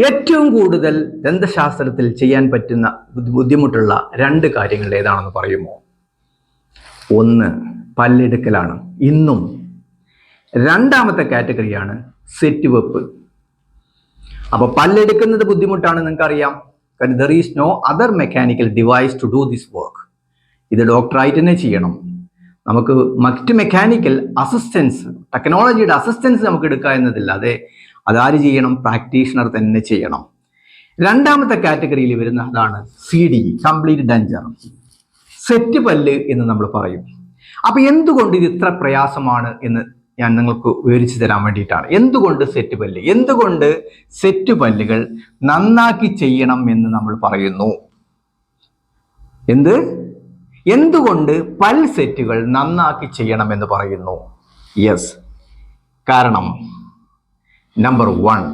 ഏറ്റവും കൂടുതൽ ദന്തശാസ്ത്രത്തിൽ ചെയ്യാൻ പറ്റുന്ന ബുദ്ധിമുട്ടുള്ള രണ്ട് കാര്യങ്ങൾ ഏതാണെന്ന് പറയുമോ? ഒന്ന് പല്ലെടുക്കലാണ്, ഇന്നും. രണ്ടാമത്തെ കാറ്റഗറിയാണ് സെറ്റ് വെപ്പ്. അപ്പൊ പല്ലെടുക്കുന്നത് ബുദ്ധിമുട്ടാണ്, നിങ്ങൾക്കറിയാം. കാരണം there is no other mechanical device to do this work. ഇത് ഡോക്ടറായിട്ട് തന്നെ ചെയ്യണം. നമുക്ക് മറ്റ് മെക്കാനിക്കൽ അസിസ്റ്റൻസ്, ടെക്നോളജിയുടെ അസിസ്റ്റൻസ് നമുക്ക് എടുക്കുക എന്നതില്ല. അതാര് ചെയ്യണം? പ്രാക്ടീഷണർ തന്നെ ചെയ്യണം. രണ്ടാമത്തെ കാറ്റഗറിയിൽ വരുന്ന അതാണ് CDE, കംപ്ലീറ്റ് ഡെഞ്ചർ, സെറ്റ് പല്ല് എന്ന് നമ്മൾ പറയും. അപ്പൊ എന്തുകൊണ്ട് ഇത് ഇത്ര പ്രയാസമാണ് എന്ന് ഞാൻ നിങ്ങൾക്ക് വിവരിച്ചു തരാൻ വേണ്ടിയിട്ടാണ്. എന്തുകൊണ്ട് സെറ്റ് പല്ല്, എന്തുകൊണ്ട് സെറ്റ് പല്ലുകൾ നന്നാക്കി ചെയ്യണം എന്ന് നമ്മൾ പറയുന്നു? എന്തുകൊണ്ട് പൽ സെറ്റുകൾ നന്നാക്കി ചെയ്യണം എന്ന് പറയുന്നു? യെസ്, കാരണം നമ്പർ 1,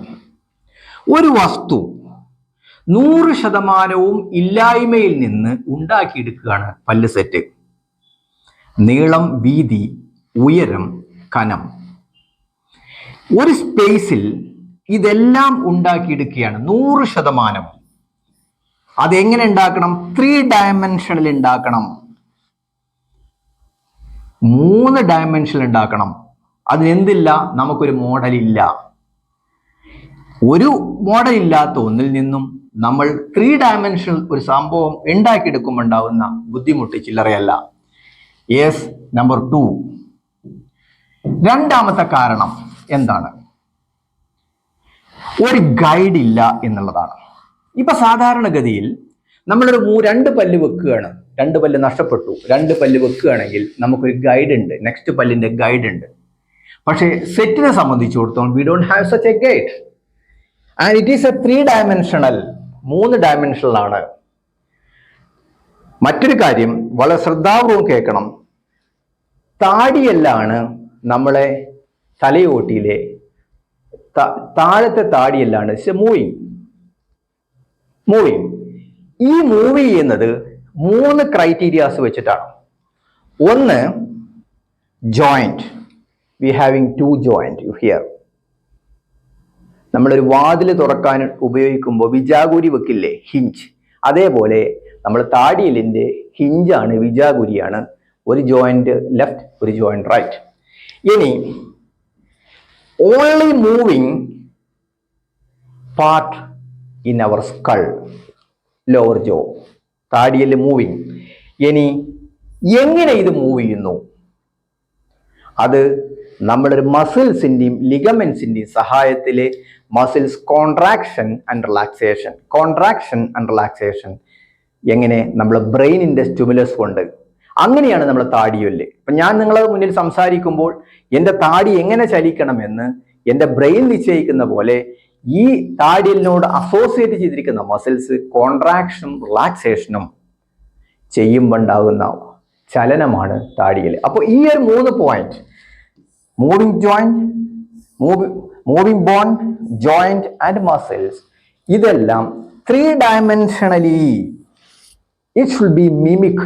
ഒരു വസ്തു 100% ഇല്ലായ്മയിൽ നിന്ന് ഉണ്ടാക്കിയെടുക്കുകയാണ് പല്ല് സെറ്റ്. നീളം, വീതി, ഉയരം, കനം, ഒരു സ്പേസിൽ ഇതെല്ലാം ഉണ്ടാക്കിയെടുക്കുകയാണ് 100%. അതെങ്ങനെ ഉണ്ടാക്കണം? 3 ഡയമെൻഷനിൽ ഉണ്ടാക്കണം, 3 ഡയമെൻഷനിൽ ഉണ്ടാക്കണം. അതിനെന്തില്ല? നമുക്കൊരു മോഡലില്ല. ഒരു മോഡൽ ഇല്ലാത്ത ഒന്നിൽ നിന്നും നമ്മൾ 3 ഡയമെൻഷനിൽ ഒരു സംഭവം ഉണ്ടാക്കിയെടുക്കുമ്പോൾ ഉണ്ടാവുന്ന ബുദ്ധിമുട്ട് ചില്ലറയല്ല. Yes, number 2. രണ്ടാമത്തെ കാരണം എന്താണ്? ഒരു ഗൈഡ് ഇല്ല എന്നുള്ളതാണ്. ഇപ്പൊ സാധാരണഗതിയിൽ നമ്മളൊരു 2 പല്ല് വെക്കുകയാണ്, 2 പല്ല് നഷ്ടപ്പെട്ടു, 2 പല്ല് വെക്കുകയാണെങ്കിൽ നമുക്കൊരു ഗൈഡ് ഉണ്ട്, നെക്സ്റ്റ് പല്ലിന്റെ ഗൈഡ് ഉണ്ട്. പക്ഷേ സെറ്റിനെ സംബന്ധിച്ചിടത്തോളം we don't have such A guide and it is A 3 dimensional, 3 ഡയമെൻഷനിലാണ്. മറ്റൊരു കാര്യം വളരെ ശ്രദ്ധാപൂർവം കേൾക്കണം. താടിയെല്ലാണ് നമ്മളെ തലയോട്ടിയിലെ താഴത്തെ താടിയെല്ലാണ് മൂവിങ്. ഈ മൂവ് ചെയ്യുന്നത് 3 ക്രൈറ്റീരിയാസ് വെച്ചിട്ടാണ്. ഒന്ന്, joint. V having 2 joint here. നമ്മളൊരു വാതിൽ തുറക്കാൻ ഉപയോഗിക്കുമ്പോൾ വിജാഗുരി വെക്കില്ലേ, ഹിഞ്ച്. അതേപോലെ നമ്മൾ താടിയെല്ലിന്റെ ഹിഞ്ചാണ്, വിജാഗുരിയാണ്. ഒരു ജോയിന്റ് ലെഫ്റ്റ്, ഒരു ജോയിന്റ് റൈറ്റ്. ഇനി only moving part in our skull, lower jaw, താടിയെല്ല് മൂവിങ്. ഇനി എങ്ങനെ ഇത് മൂവ് ചെയ്യുന്നു? അത് നമ്മളൊരു മസിൽസിന്റെയും ലിഗമെന്റ്സിന്റെയും സഹായത്തില് മസിൽസ് കോൺട്രാക്ഷൻ ആൻഡ് റിലാക്സേഷൻ എങ്ങനെ? നമ്മൾ ബ്രെയിനിന്റെ സ്റ്റിമുലസ് കൊണ്ട്. അങ്ങനെയാണ് നമ്മൾ താടിയെല്ല്. ഇപ്പൊ ഞാൻ നിങ്ങളെ മുന്നിൽ സംസാരിക്കുമ്പോൾ എൻ്റെ താടി എങ്ങനെ ചലിക്കണമെന്ന് എൻ്റെ ബ്രെയിൻ നിശ്ചയിക്കുന്ന പോലെ ഈ താടിയെല്ലിനോട് അസോസിയേറ്റ് ചെയ്തിരിക്കുന്ന മസിൽസ് കോൺട്രാക്ഷനും റിലാക്സേഷനും ചെയ്യുമ്പോൾ ഉണ്ടാകുന്ന ചലനമാണ് താടിയെല്ല്. അപ്പോൾ ഈ ഒരു 3 point, moving joint, moving bone, joint and muscles, ഇതെല്ലാം 3 dimensionally it should be mimic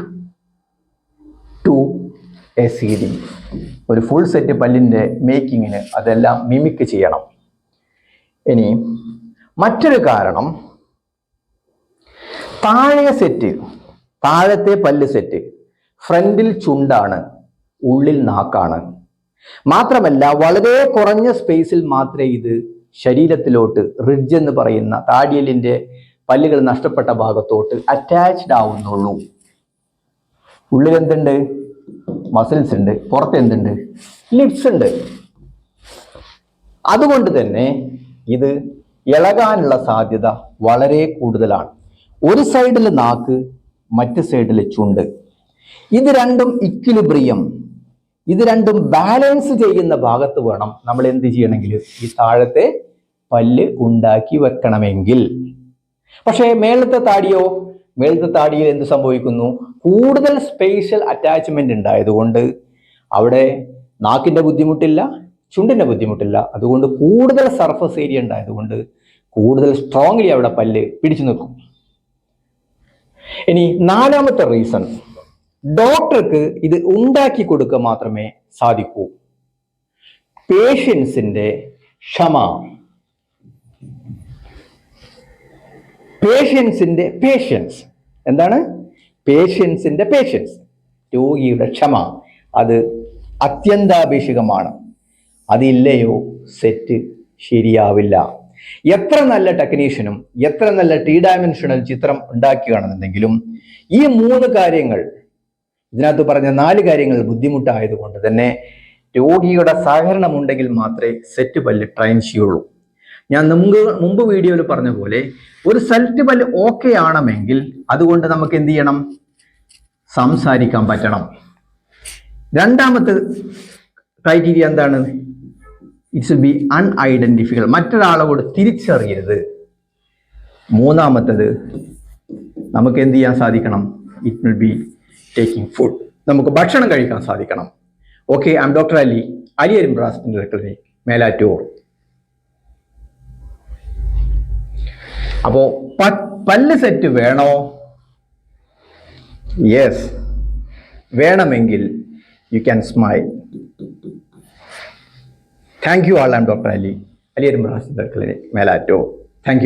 to a CD. ഒരു ഫുൾ സെറ്റ് പല്ലിന്റെ മേക്കിങ്ങിന് അതെല്ലാം മിമിക് ചെയ്യണം. ഇനി മറ്റൊരു കാരണം, താഴത്തെ പല്ല് സെറ്റ് ഫ്രണ്ടിൽ ചുണ്ടാണ്, ഉള്ളിൽ നാക്കാണ്. മാത്രമല്ല വളരെ കുറഞ്ഞ സ്പേസിൽ മാത്രമേ ഇത് ശരീരത്തിലോട്ട്, റിഡ്ജ് എന്ന് പറയുന്ന താടിയെല്ലിന്റെ പല്ലുകൾ നഷ്ടപ്പെട്ട ഭാഗത്തോട്ട് അറ്റാച്ച്ഡ് ആവുന്നുള്ളൂ. ഉള്ളിൽ എന്തുണ്ട്? മസിൽസ് ഉണ്ട്. പുറത്ത് എന്തുണ്ട്? ലിപ്സ് ഉണ്ട്. അതുകൊണ്ട് തന്നെ ഇത് ഇളകാനുള്ള സാധ്യത വളരെ കൂടുതലാണ്. ഒരു സൈഡിൽ നാക്ക്, മറ്റു സൈഡിൽ ചുണ്ട്. ഇത് രണ്ടും ഇക്വിലിബ്രിയം, ഇത് രണ്ടും ബാലൻസ് ചെയ്യുന്ന ഭാഗത്ത് വേണം നമ്മൾ എന്ത് ചെയ്യണമെങ്കിൽ ഈ താഴത്തെ പല്ല് ഉണ്ടാക്കി വെക്കണമെങ്കിൽ. പക്ഷേ മേളത്തെ താടിയിൽ എന്ത് സംഭവിക്കുന്നു? കൂടുതൽ സ്പേഷ്യൽ അറ്റാച്ച്മെന്റ് ഉണ്ടായതുകൊണ്ട് അവിടെ നാക്കിന്റെ ബുദ്ധിമുട്ടില്ല, ചുണ്ടിന്റെ ബുദ്ധിമുട്ടില്ല. അതുകൊണ്ട് കൂടുതൽ സർഫസ് ഏരിയ ഉണ്ടായതുകൊണ്ട് കൂടുതൽ സ്ട്രോങ്ലി അവിടെ പല്ല് പിടിച്ചു നിൽക്കും. ഇനി 4ാമത്തെ റീസൺ, ഡോക്ടർക്ക് ഇത് ഉണ്ടാക്കി കൊടുക്കുക മാത്രമേ സാധിക്കൂ. പേഷ്യൻസിന്റെ ക്ഷമ. പേഷ്യൻസിന്റെ പേഷ്യൻസ്. എന്താണ്? പേഷ്യൻസിന്റെ പേഷ്യൻസ്. രോഗിയുടെ ക്ഷമ അത് അത്യന്താപേക്ഷികമാണ്. അതില്ലയോ സെറ്റ് ശരിയാവില്ല. എത്ര നല്ല ടെക്നീഷ്യനും എത്ര നല്ല 3 ഡയമെൻഷണൽ ചിത്രം ഉണ്ടാക്കുകയാണെന്നുണ്ടെങ്കിലും ഈ 3 കാര്യങ്ങൾ, ഇതിനകത്ത് പറഞ്ഞ 4 കാര്യങ്ങൾ ബുദ്ധിമുട്ടായതുകൊണ്ട് തന്നെ രോഗിയുടെ സഹകരണം ഉണ്ടെങ്കിൽ മാത്രമേ സെറ്റ് പല്ല് ട്രെയിൻ ചെയ്യുള്ളൂ. ഞാൻ മുമ്പ് വീഡിയോയിൽ പറഞ്ഞ പോലെ ഒരു സെറ്റ് പല്ല് ഓക്കെ ആണെങ്കിൽ അതുകൊണ്ട് നമുക്ക് എന്ത് ചെയ്യണം? സംസാരിക്കാൻ പറ്റണം. രണ്ടാമത്തെ ക്രൈറ്റീരിയ എന്താണ്? ഇറ്റ്സ് ബി അൺഐഡന്റിഫിക്കൽ, മറ്റൊരാളോട് തിരിച്ചറിയരുത്. മൂന്നാമത്തത് നമുക്ക് എന്ത് ചെയ്യാൻ സാധിക്കണം? It will be taking food, നമുക്ക് ഭക്ഷണം കഴിക്കാൻ സാധിക്കണം. Okay, I'm doctor Ali, അരിയരിമ്പ്രാസ് ക്ലിനിക്, മേലാറ്റൂർ. അപ്പോ പല്ല് സെറ്റ് വേണോ? യെസ്, വേണമെങ്കിൽ you can smile. Thank you all. I'm doctor Ali, അരിയരിമ്പ്രാസ് ക്ലിനിക്, മേലാറ്റൂർ. Thank U.